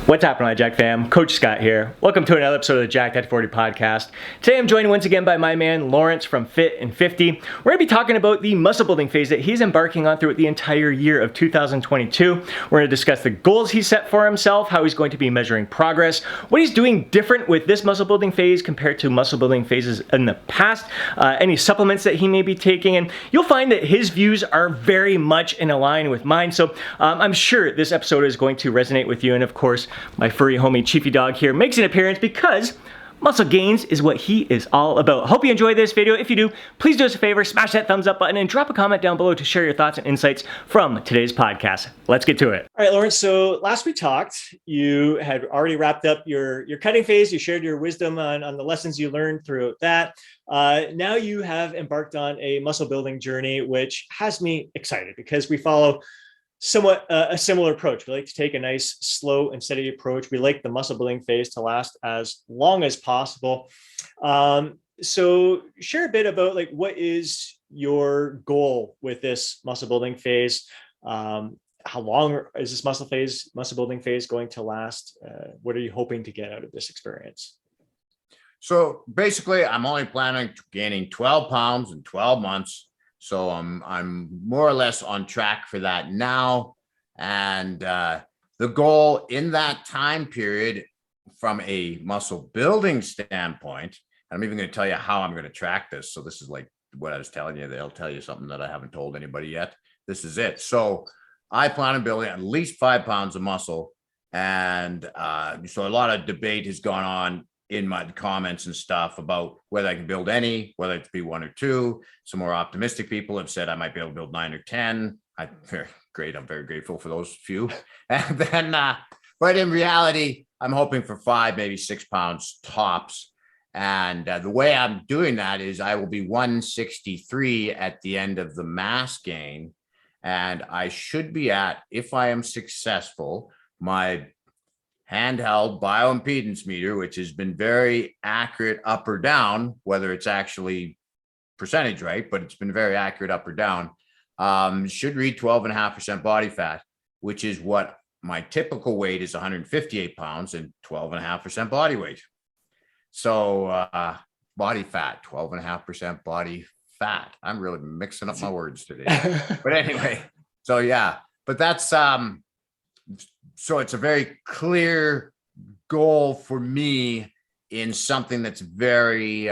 What's happening, Jack fam? Coach Scott here. Welcome to another episode of the Jack at 40 podcast. Today I'm joined once again by my man Laurence from Fit and 50. We're going to be talking about the muscle building phase that he's embarking on throughout the entire year of 2022. We're going to discuss the goals he set for himself, how he's going to be measuring progress, what he's doing different with this muscle building phase compared to muscle building phases in the past, any supplements that he may be taking, and you'll find that his views are very much in line with mine. So I'm sure this episode is going to resonate with you, and of course, my furry homie Chiefy Dog here makes an appearance because muscle gains is what he is all about. Hope you enjoyed this video. If you do, please do us a favor, smash that thumbs up button and drop a comment down below to share your thoughts and insights from today's podcast. Let's get to it. All right, Laurence, so last we talked, you had already wrapped up your cutting phase. You shared your wisdom on the lessons you learned throughout that. Now you have embarked on a muscle building journey, which has me excited because we follow somewhat a similar approach. We like to take a nice, slow and steady approach. We like the muscle building phase to last as long as possible. So share a bit about like what is your goal with this muscle building phase? How long is this muscle building phase going to last? What are you hoping to get out of this experience? So basically, I'm only planning to gaining 12 pounds in 12 months. So I'm more or less on track for that now. And the goal in that time period from a muscle building standpoint, I'm even going to tell you how I'm going to track this. So this is like what I was telling you. They'll tell you something that I haven't told anybody yet. This is it. So I plan on building at least 5 pounds of muscle. And so a lot of debate has gone on in my comments and stuff about whether I can build any, whether it be 1 or 2. Some more optimistic people have said I might be able to build 9 or 10. I'm very grateful for those few. And then, but in reality, I'm hoping for 5, maybe 6 pounds tops. And the way I'm doing that is I will be 163 at the end of the mass gain. And I should be at, if I am successful, my handheld bioimpedance meter, which has been very accurate up or down, whether it's actually percentage right, but it's been very accurate up or down, should read 12.5% body fat, which is what my typical weight is, 158 pounds and 12.5% body weight. So body fat, 12.5% body fat. I'm really mixing up my words today. But anyway, so yeah, but that's so it's a very clear goal for me in something that's very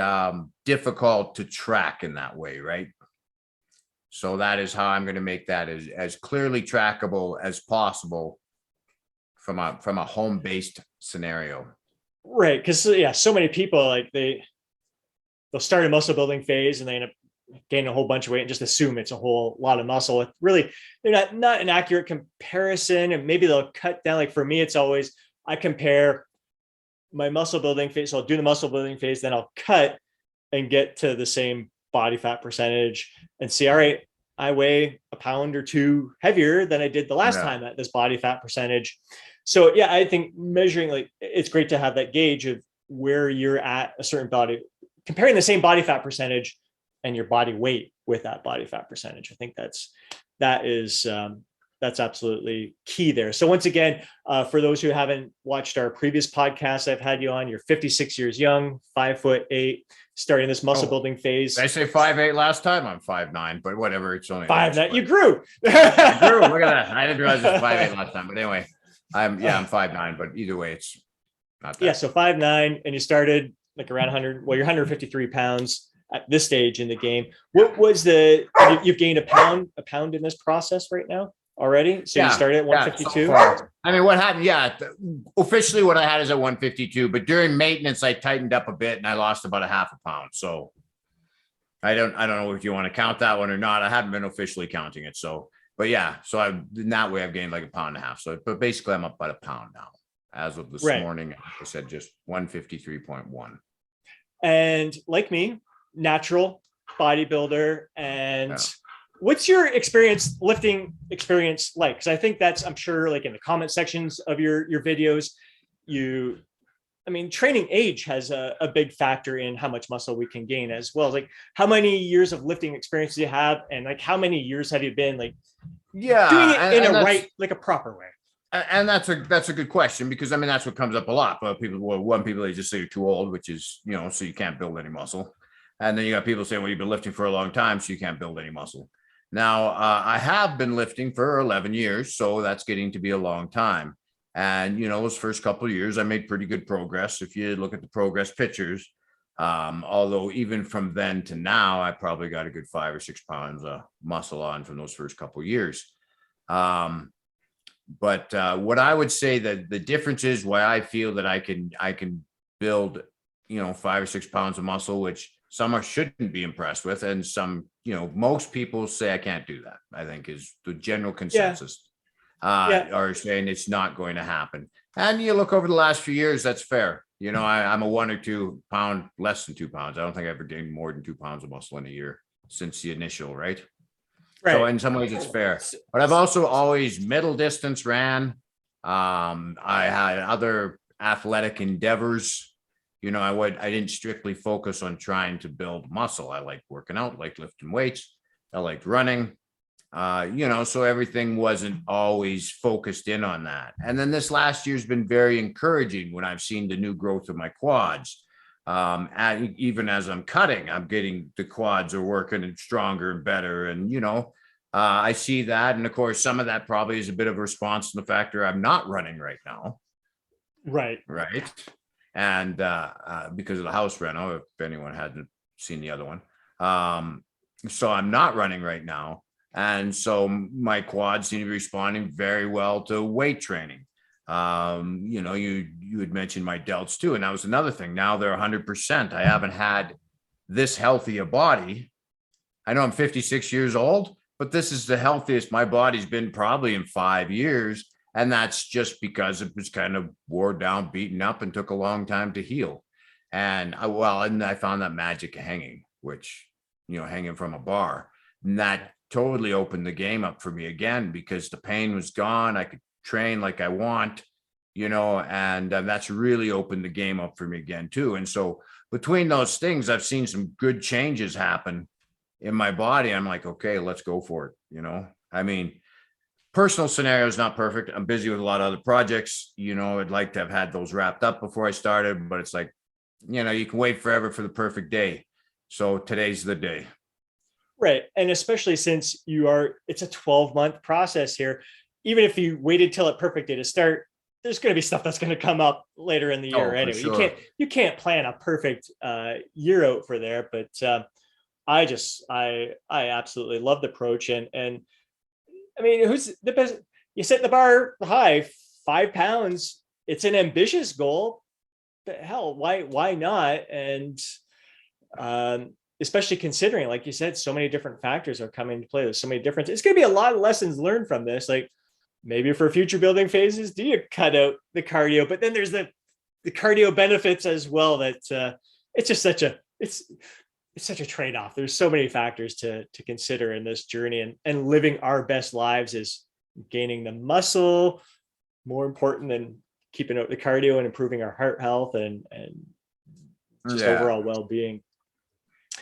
difficult to track in that way, right? So that is how I'm going to make that as clearly trackable as possible from a home-based scenario. Right, because yeah, so many people like they'll start a muscle building phase and they end up gain a whole bunch of weight and just assume it's a whole lot of muscle. It really, they're not an accurate comparison, and maybe they'll cut down. Like for me, it's always I compare my muscle building phase. So I'll do the muscle building phase, then I'll cut and get to the same body fat percentage and see, all right, I weigh a pound or 2 heavier than I did the last time at this body fat percentage. So yeah, I think measuring, like, it's great to have that gauge of where you're at a certain body, comparing the same body fat percentage and your body weight with that body fat percentage. I think that's absolutely key there. So once again, for those who haven't watched our previous podcast, I've had you on. You're 56 years young, 5'8", starting this muscle building phase. Did I say 5'8" last time? I'm 5'9", but whatever. It's only 5'9". You grew. I grew. Look at that. I didn't realize it was 5'8" last time. But anyway, I'm 5'9", but either way, it's not that. Yeah, so 5'9", and you started like around 100. Well, you're 153 pounds at this stage in the game. What was you've gained a pound in this process right now already? So you started at 152? So I mean, what happened? Yeah, officially what I had is at 152, but during maintenance, I tightened up a bit and I lost about a half a pound. So I don't know if you want to count that one or not. I haven't been officially counting it. So, but yeah, so in that way I've gained like a pound and a half. So, but basically I'm up about a pound now as of this morning. I said just 153.1. And like me, natural bodybuilder. And what's your lifting experience like? Because I think I'm sure like in the comment sections of your videos, training age has a big factor in how much muscle we can gain as well. Like how many years of lifting experience do you have? And like how many years have you been like doing it in a proper way? And that's a good question, because I mean that's what comes up a lot. But people they just say you're too old, which is, so you can't build any muscle. And then you got people saying, well, you've been lifting for a long time, so you can't build any muscle. Now, I have been lifting for 11 years, so that's getting to be a long time. And those first couple of years, I made pretty good progress. If you look at the progress pictures, although even from then to now, I probably got a good 5 or 6 pounds of muscle on from those first couple of years. But what I would say that the difference is why I feel that I can build, 5 or 6 pounds of muscle, which some shouldn't be impressed with, and some, most people say I can't do that. I think is the general consensus. Are saying it's not going to happen. And you look over the last few years, that's fair. I'm a 1 or 2 pound, less than 2 pounds. I don't think I've ever gained more than 2 pounds of muscle in a year since the initial, right? So in some ways it's fair, but I've also always middle distance ran. I had other athletic endeavors. I didn't strictly focus on trying to build muscle. I liked working out, liked lifting weights. I liked running, so everything wasn't always focused in on that. And then this last year's been very encouraging when I've seen the new growth of my quads. And even as I'm cutting, I'm getting the quads are working and stronger and better. And, I see that. And of course, some of that probably is a bit of a response to the factor I'm not running right now. Right. And because of the house rental, if anyone hadn't seen the other one. So I'm not running right now. And so my quads seem to be responding very well to weight training. You had mentioned my delts too, and that was another thing. Now they're 100%. I haven't had this healthy a body. I know I'm 56 years old, but this is the healthiest my body's been probably in 5 years, and that's just because it was kind of wore down, beaten up, and took a long time to heal. And I found that magic hanging, which hanging from a bar, and that totally opened the game up for me again, because the pain was gone. I could train like I want, and that's really opened the game up for me again too. And so between those things, I've seen some good changes happen in my body. I'm like, okay, let's go for it. I mean, personal scenario is not perfect. I'm busy with a lot of other projects. I'd like to have had those wrapped up before I started, but it's like, you can wait forever for the perfect day. So today's the day. Right. And especially since it's a 12-month process here. Even if you waited till a perfect day to start, there's going to be stuff that's going to come up later in the year anyway. Sure. You can't plan a perfect year out for there, but I absolutely love the approach. And I mean, who's the best? You set the bar high, 5 pounds. It's an ambitious goal, but hell, why not? And especially considering, like you said, so many different factors are coming into play. There's so many different, it's going to be a lot of lessons learned from this. Like maybe for future building phases, do you cut out the cardio? But then there's the cardio benefits as well. That it's just it's such a trade-off. There's so many factors to consider in this journey, and living our best lives is gaining the muscle more important than keeping up the cardio and improving our heart health and just overall well-being.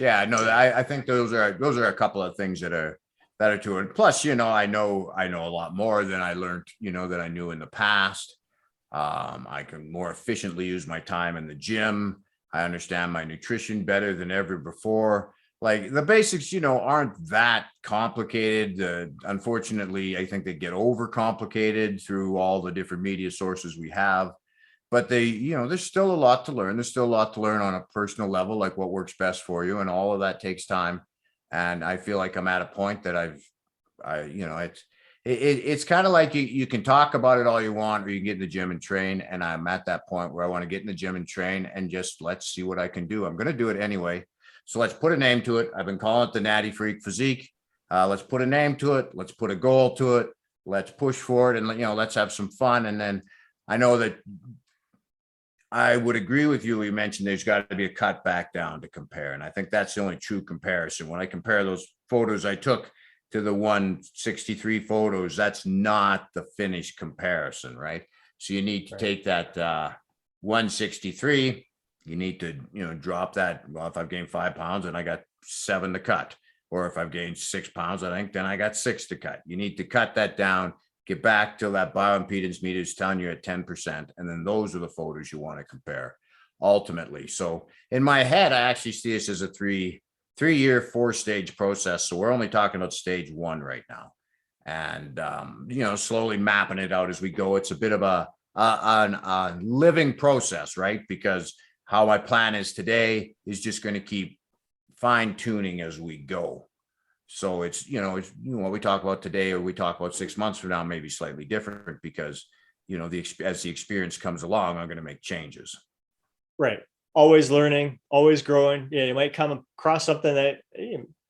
Yeah, no, I think those are a couple of things that are to it. Plus, I know a lot more than I learned, that I knew in the past. I can more efficiently use my time in the gym. I understand my nutrition better than ever before. Like the basics, aren't that complicated. Unfortunately, I think they get overcomplicated through all the different media sources we have. But there's still a lot to learn. There's still a lot to learn on a personal level, like what works best for you. And all of that takes time. And I feel like I'm at a point that it's kind of like you can talk about it all you want, or you can get in the gym and train. And I'm at that point where I want to get in the gym and train and just let's see what I can do. I'm going to do it anyway. So let's put a name to it. I've been calling it the Natty Freak Physique. Let's put a name to it. Let's put a goal to it. Let's push for it. And, let's have some fun. And then I know that I would agree with you. You mentioned there's got to be a cut back down to compare. And I think that's the only true comparison. When I compare those photos I took to the 163 photos, that's not the finished comparison, right? So you need to take that 163, you need to, drop that. Well, if I've gained 5 pounds and I got 7 to cut, or if I've gained 6 pounds, I think then I got 6 to cut. You need to cut that down, get back to that bioimpedance meter is telling you at 10%. And then those are the photos you want to compare ultimately. So in my head, I actually see this as a three-year, 4-stage process. So we're only talking about stage 1 right now. And, slowly mapping it out as we go. It's a bit of a living process, right? Because how my plan is today is just going to keep fine tuning as we go. So it's what we talk about today or we talk about 6 months from now, maybe slightly different because, as the experience comes along, I'm going to make changes. Right. Always learning, always growing. Yeah. You might come across something that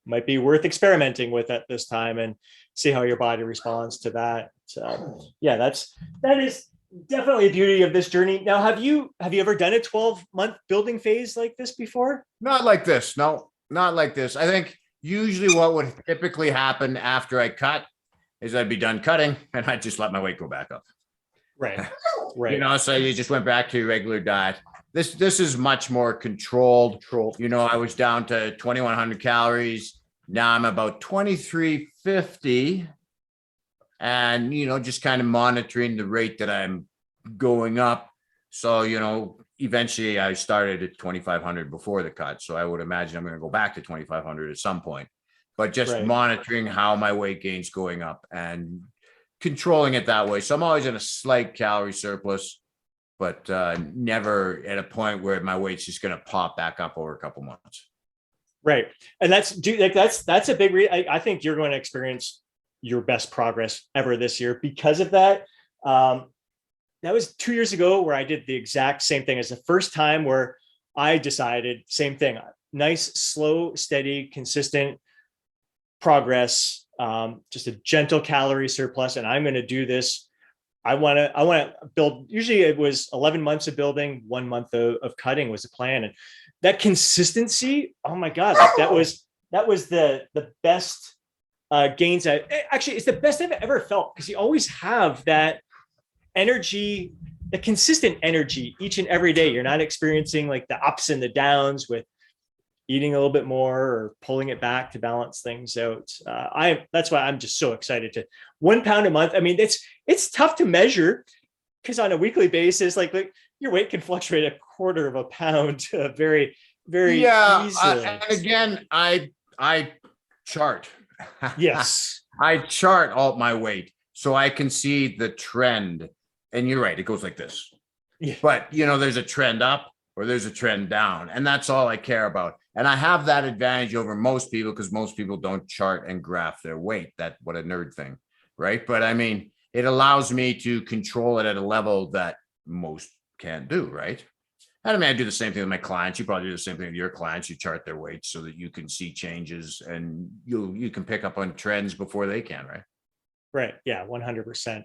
might be worth experimenting with at this time and see how your body responds to that. So yeah, that is definitely a beauty of this journey. Now, have you ever done a 12-month building phase like this before? Not like this. No, not like this. I think usually what would typically happen after I cut is I'd be done cutting and I'd just let my weight go back up. Right. Right. So you just went back to your regular diet. This is much more controlled. I was down to 2,100 calories. Now I'm about 2,350 and, just kind of monitoring the rate that I'm going up. So, eventually I started at 2,500 before the cut. So I would imagine I'm going to go back to 2,500 at some point, but just monitoring how my weight gain's going up and controlling it that way. So I'm always in a slight calorie surplus, but never at a point where my weight's just going to pop back up over a couple months. Right. And that's a big I think you're going to experience your best progress ever this year because of that. That was 2 years ago where I did the exact same thing as the first time where I decided same thing, nice, slow, steady, consistent progress, just a gentle calorie surplus. And I'm going to do this. I want to build. Usually it was 11 months of building, 1 month of cutting was the plan. And that consistency, oh my God, that was the best gains. Actually, it's the best I've ever felt because you always have that energy, the consistent energy each and every day. You're not experiencing like the ups and the downs with eating a little bit more or pulling it back to balance things out. That's why I'm just so excited to 1 pound a month. I mean, it's tough to measure because on a weekly basis, like your weight can fluctuate a quarter of a pound very, very easily. And again, I chart. Yes. I chart all my weight so I can see the trend. And you're right, it goes like this. Yeah. But there's a trend up or there's a trend down, and that's all I care about. And I have that advantage over most people because most people don't chart and graph their weight. That's what a nerd thing, right? But I mean, it allows me to control it at a level that most can't do, right? And I mean, I do the same thing with my clients. You probably do the same thing with your clients. You chart their weight so that you can see changes and you can pick up on trends before they can, right? Right. Yeah, 100%.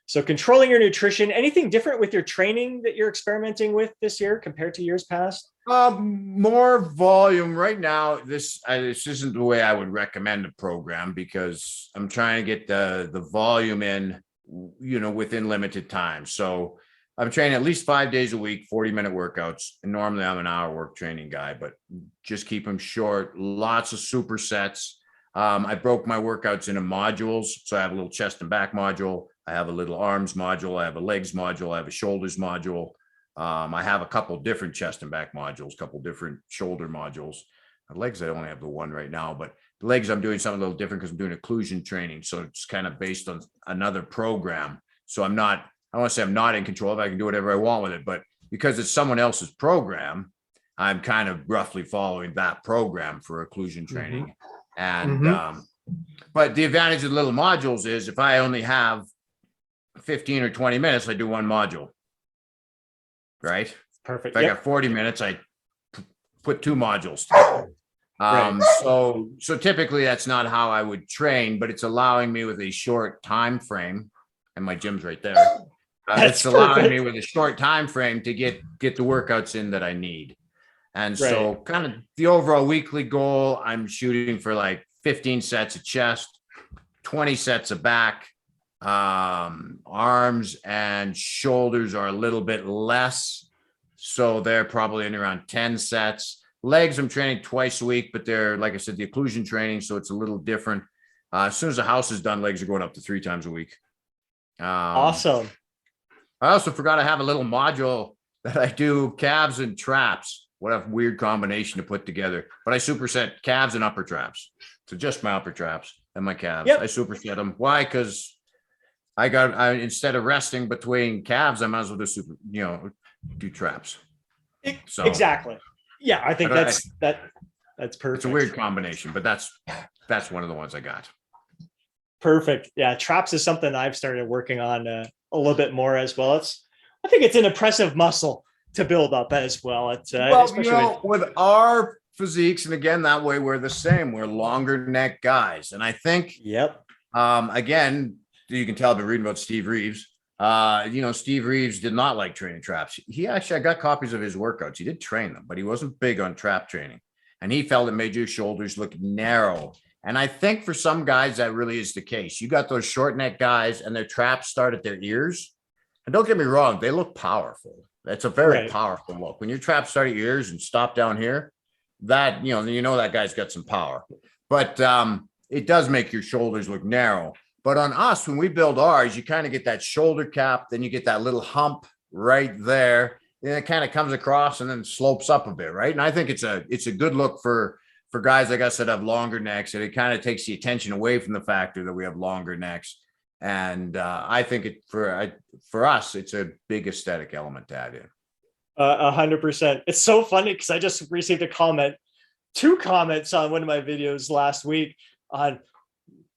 So controlling your nutrition, anything different with your training that you're experimenting with this year compared to years past? More volume right now. This isn't the way I would recommend a program because I'm trying to get the volume in, within limited time. So I'm training at least 5 days a week, 40-minute workouts. And normally I'm an hour work training guy, but just keep them short. Lots of supersets. I broke my workouts into modules. So I have a little chest and back module. I have a little arms module. I have a legs module. I have a shoulders module. I have a couple different chest and back modules, couple different shoulder modules. Legs, I only have the one right now, but the legs, I'm doing something a little different because I'm doing occlusion training. So it's kind of based on another program. So I want to say I'm not in control of it. I can do whatever I want with it, but because it's someone else's program, I'm kind of roughly following that program for occlusion training. Mm-hmm. And, but the advantage of the little modules is if I only have 15 or 20 minutes, I do one module. Right? Perfect. If I got 40 minutes, I put 2 modules together. So typically that's not how I would train, but it's allowing me with a short time frame, and my gym's right there. It's allowing me with a short time frame to get the workouts in that I need. And so kind of the overall weekly goal, I'm shooting for like 15 sets of chest, 20 sets of back. Arms and shoulders are a little bit less, so they're probably in around 10 sets. Legs, I'm training twice a week, but they're, like I said, the occlusion training, so it's a little different. As soon as the house is done, legs are going up to 3 times a week. Awesome. I also forgot I have a little module that I do calves and traps. What a weird combination to put together. But I superset calves and upper traps. So just my upper traps and my calves. Yep. I superset them. Why? Because instead of resting between calves, I might as well just do traps. So Exactly. Yeah, I think that's perfect. It's a weird combination, but that's one of the ones I got. Perfect. Yeah, traps is something I've started working on a little bit more as well. I think it's an impressive muscle to build up as well. Especially with our physiques, and again, that way we're the same. We're longer neck guys, and I think, again, you can tell I've been reading about Steve Reeves. Steve Reeves did not like training traps. I got copies of his workouts. He did train them, but he wasn't big on trap training, and he felt it made your shoulders look narrow. And I think for some guys, that really is the case. You got those short neck guys and their traps start at their ears. And don't get me wrong, they look powerful. That's a very powerful look. When your traps start at your ears and stop down here, that, that guy's got some power. But it does make your shoulders look narrow. But on us, when we build ours, you kind of get that shoulder cap, then you get that little hump right there. Then it kind of comes across and then slopes up a bit, right? And I think it's a good look for guys like us that have longer necks, and it kind of takes the attention away from the factor that we have longer necks. And I think for us, it's a big aesthetic element to add in. 100%. It's so funny because I just received two comments on one of my videos last week on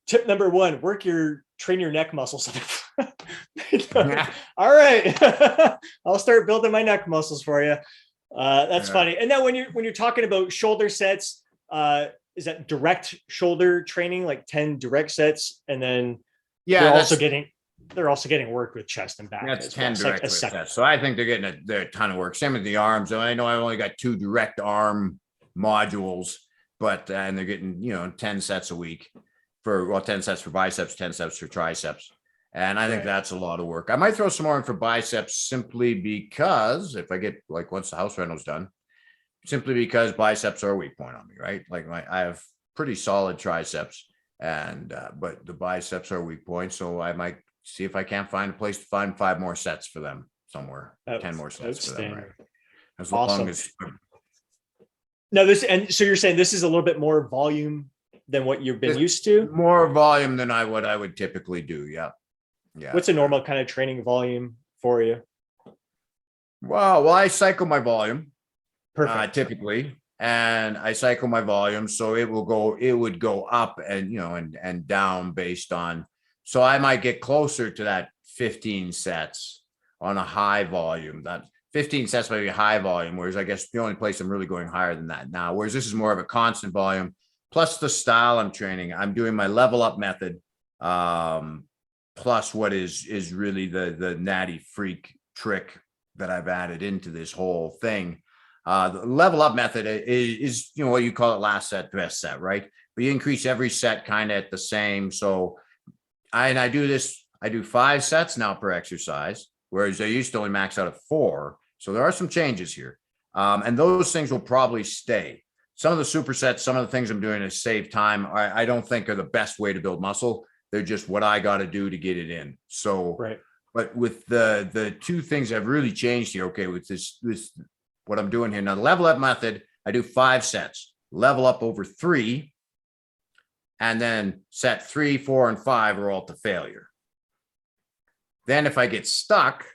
tip number 1, train your neck muscles. All right. I'll start building my neck muscles for you. That's funny. And then when you're talking about shoulder sets, is that direct shoulder training, like 10 direct sets, and then they're also getting work with chest and back. That's 10 direct sets. So I think they're getting a ton of work. Same with the arms. I know I've only got 2 direct arm modules, but and they're getting 10 sets a week 10 sets for biceps, 10 sets for triceps. And I think that's a lot of work. I might throw some more in for biceps simply because if I get once the house rental's done, simply because biceps are a weak point on me, right? I have pretty solid triceps, and but the biceps are a weak point. So I might see if I can't find a place to find 5 more sets for them somewhere, 10 more sets for them, right? As long as. Now so you're saying this is a little bit more volume than what you've been used to? More volume than I would typically do. Yeah. Yeah. What's a normal kind of training volume for you? Well, I cycle my volume. Perfect. Typically, and I cycle my volume, so it would go up and and down based on. So I might get closer to that 15 sets on a high volume. That 15 sets might be high volume, whereas I guess the only place I'm really going higher than that now. Whereas this is more of a constant volume. Plus the style I'm training. I'm doing my level up method, plus what is really the Natty Freak trick that I've added into this whole thing. The level up method is what you call it, last set, best set, right? But you increase every set kind of at the same. So I do 5 sets now per exercise, whereas I used to only max out at 4. So there are some changes here. And those things will probably stay. Some of the supersets, some of the things I'm doing to save time, I don't think are the best way to build muscle. They're just what I got to do to get it in. So, but with the 2 things that have really changed here, okay, with this what I'm doing here now, the level up method, I do 5 sets, level up over 3, and then set 3, 4, and 5 are all to failure. Then if I get stuck,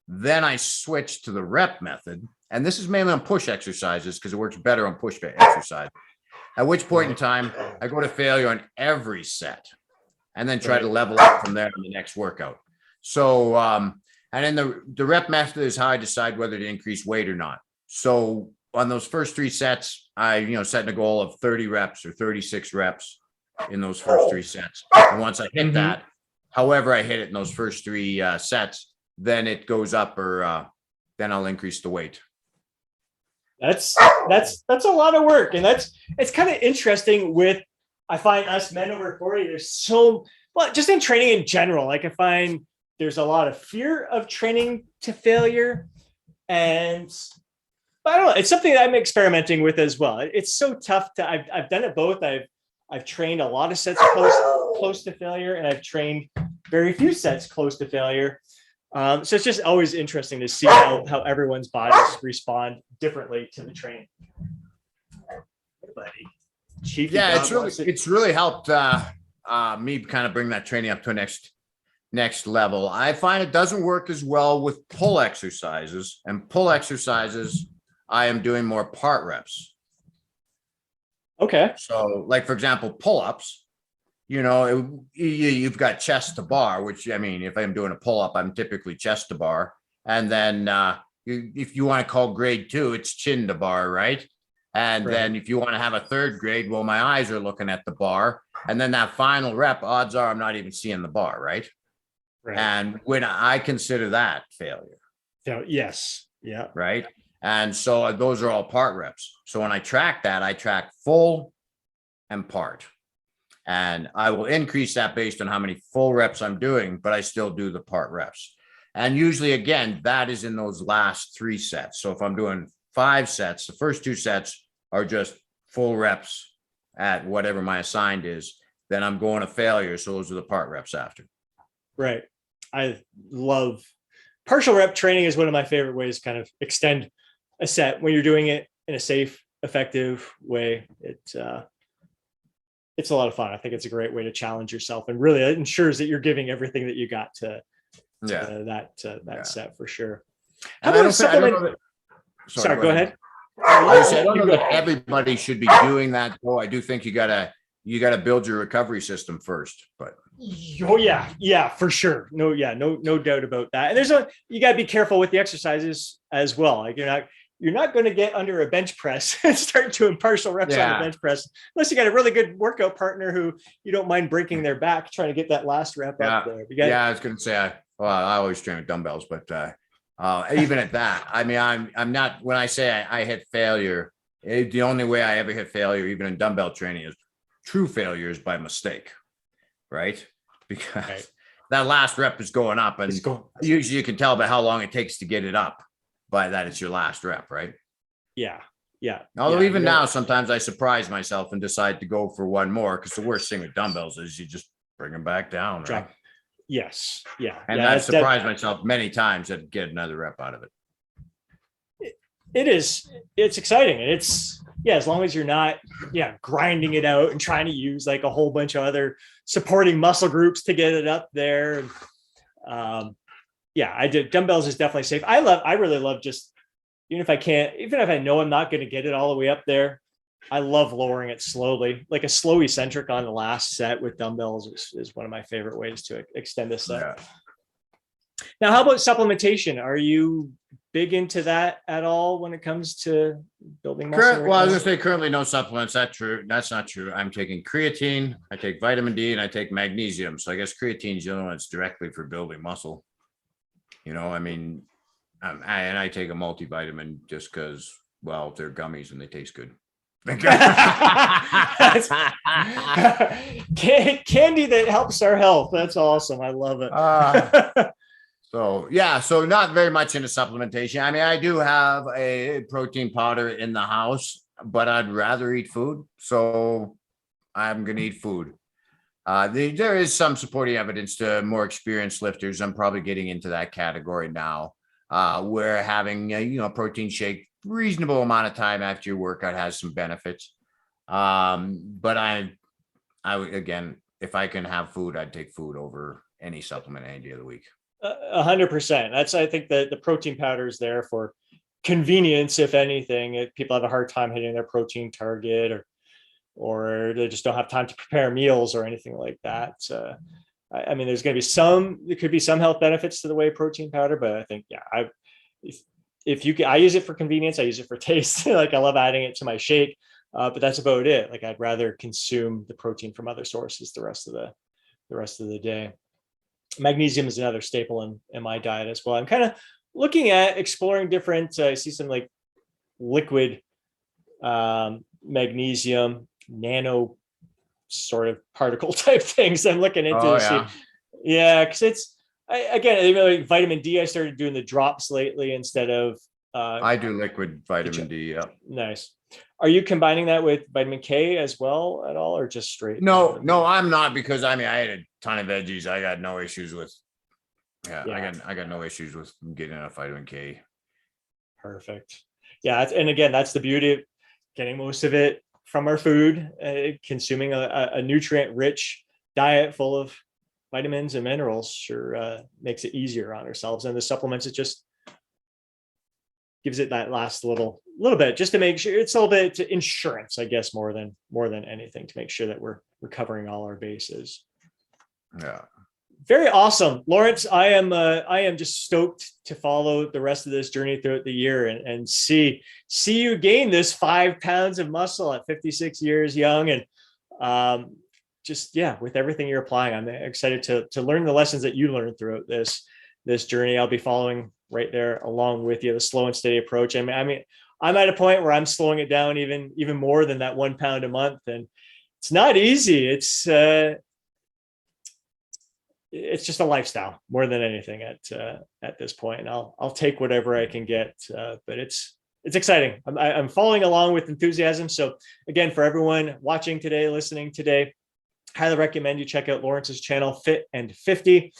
then I switch to the rep method. And this is mainly on push exercises because it works better on push exercise. At which point in time, I go to failure on every set and then try to level up from there in the next workout. So, and then the rep method is how I decide whether to increase weight or not. So on those first 3 sets, I, setting a goal of 30 reps or 36 reps in those first 3 sets. And once I hit that, however I hit it in those first 3 sets, then it goes up or then I'll increase the weight. That's a lot of work. And it's kind of interesting with, I find us men over 40, there's just in training in general, I find there's a lot of fear of training to failure. And I don't know, it's something that I'm experimenting with as well. It's so tough I've done it both. I've I've trained a lot of sets close to failure, and I've trained very few sets close to failure. So it's just always interesting to see how everyone's bodies respond differently to the training. Yeah, it's really helped me kind of bring that training up to a next level. I find it doesn't work as well with pull exercises, and pull exercises I am doing more part reps. Okay. So, like for example, pull-ups, you've got chest to bar, which, I mean, if I'm doing a pull-up, I'm typically chest to bar. And then if you want to call grade 2, it's chin to bar, right? And then if you want to have a third grade, well, my eyes are looking at the bar. And then that final rep, odds are I'm not even seeing the bar, right? And when I consider that failure. So, yes. Yeah. Right. And so those are all part reps. So when I track that, I track full and part. And I will increase that based on how many full reps I'm doing, but I still do the part reps. And usually, again, that is in those last 3 sets. So if I'm doing 5 sets, the first 2 sets are just full reps at whatever my assigned is. Then I'm going to failure. So those are the part reps after. Right. I love partial rep training is one of my favorite ways to kind of extend a set when you're doing it in a safe, effective way. It's a lot of fun. I think it's a great way to challenge yourself, and really it ensures that you're giving everything that you got to that set for sure. How about supplement? Sorry, go ahead. I don't know that everybody should be doing that, though. I do think you gotta build your recovery system first. But oh yeah, for sure. No doubt about that. And you gotta be careful with the exercises as well. Like you're not going to get under a bench press and start doing partial reps on the bench press unless you got a really good workout partner who you don't mind breaking their back trying to get that last rep up there. I was going to say, I always train with dumbbells, but even at that, I mean, I'm not, when I say I hit failure, the only way I ever hit failure, even in dumbbell training, is true failure is by mistake, right? Because that last rep is going up, and usually you can tell by how long it takes to get it up. By that, it's your last rep, right? Yeah. Although even now, sometimes I surprise myself and decide to go for one more, because the worst thing with dumbbells is you just bring them back down. Right? Yes. Yeah. And I've surprised myself many times to get another rep out of it. It's exciting. And as long as you're not, grinding it out and trying to use like a whole bunch of other supporting muscle groups to get it up there. I did. Dumbbells is definitely safe. I really love just, even if I know I'm not going to get it all the way up there, I love lowering it slowly, like a slow eccentric on the last set with dumbbells is one of my favorite ways to extend a set. Yeah. Now, how about supplementation? Are you big into that at all when it comes to building muscle? I was going to say currently no supplements. That's not true. I'm taking creatine, I take vitamin D, and I take magnesium. So I guess creatine is the only one that's directly for building muscle. I mean, I take a multivitamin just because, well, they're gummies and they taste good. Candy that helps our health. That's awesome. I love it. So not very much into supplementation. I mean, I do have a protein powder in the house, but I'd rather eat food. So I'm going to eat food. There is some supporting evidence to more experienced lifters. I'm probably getting into that category now, where having a protein shake reasonable amount of time after your workout has some benefits. But I would, again, if I can have food, I'd take food over any supplement any day of the week. 100%. I think that the protein powder is there for convenience, if anything. If people have a hard time hitting their protein target, or they just don't have time to prepare meals or anything like that. I mean, there could be some health benefits to the whey protein powder, but I think, I use it for convenience. I use it for taste. Like I love adding it to my shake, but that's about it. Like I'd rather consume the protein from other sources the rest of the day. Magnesium is another staple in my diet as well. I'm kind of looking at exploring different, I see some like liquid magnesium nano sort of particle type things I'm looking into. Because it's, like vitamin D, I started doing the drops lately instead of I do liquid vitamin D. Yeah. Nice. Are you combining that with vitamin K as well at all, or just straight? No, I'm not, because I mean, I ate a ton of veggies. I got no issues with, I got no issues with getting enough vitamin K. Perfect. Yeah. And again, that's the beauty of getting most of it from our food, consuming a nutrient rich diet full of vitamins and minerals sure makes it easier on ourselves. And the supplements, it just gives it that last little bit, just to make sure it's a little bit to insurance, I guess, more than anything, to make sure that we're covering all our bases. Yeah. Very awesome, Laurence. I am just stoked to follow the rest of this journey throughout the year and see you gain this 5 pounds of muscle at 56 years young. And just, yeah, with everything you're applying, I'm excited to learn the lessons that you learned throughout this journey. I'll be following right there along with you, the slow and steady approach. I mean, I'm at a point where I'm slowing it down even more than that 1 pound a month. And it's not easy. It's just a lifestyle more than anything at this point. And I'll take whatever I can get, but it's exciting. I'm following along with enthusiasm. So again, for everyone watching today, listening today, highly recommend you check out Laurence's channel, Fit and 50.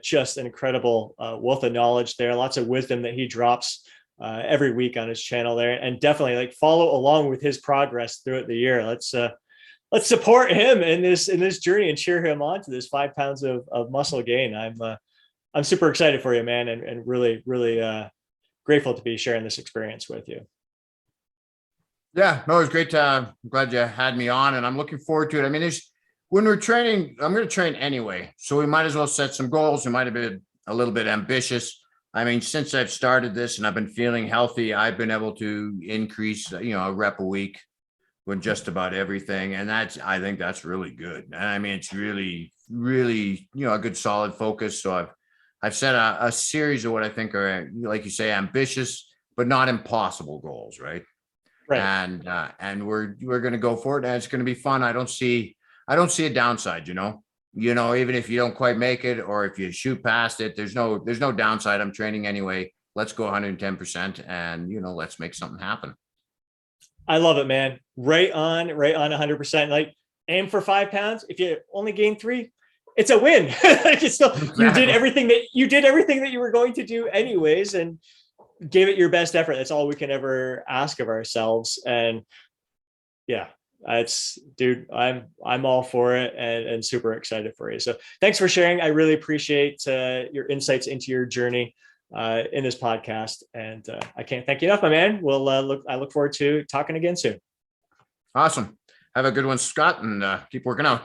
Just an incredible wealth of knowledge there. Lots of wisdom that he drops every week on his channel there, and definitely like follow along with his progress throughout the year. Let's support him in this journey and cheer him on to this 5 pounds of muscle gain. I'm super excited for you, man, and really grateful to be sharing this experience with you. Yeah, no, it was great. I'm glad you had me on, and I'm looking forward to it. I mean, when we're training, I'm going to train anyway, so we might as well set some goals. We might have been a little bit ambitious. I mean, since I've started this and I've been feeling healthy, I've been able to increase, a rep a week with just about everything. And I think that's really good. And I mean, it's really, really, a good solid focus. So I've set a series of what I think are, like you say, ambitious, but not impossible goals. Right. Right. And we're going to go for it. And it's going to be fun. I don't see a downside, even if you don't quite make it, or if you shoot past it, there's no downside. I'm training anyway. Let's go 110% and, let's make something happen. I love it, man. Right on 100%. Like, aim for 5 pounds. If you only gain 3, it's a win. Like, it's still, exactly. You did everything that you were going to do anyways, and gave it your best effort. That's all we can ever ask of ourselves. And yeah, dude, I'm all for it, and super excited for you. So thanks for sharing. I really appreciate your insights into your journey in this podcast, and I can't thank you enough, my man. I look forward to talking again soon. Awesome. Have a good one, Scott, and keep working out.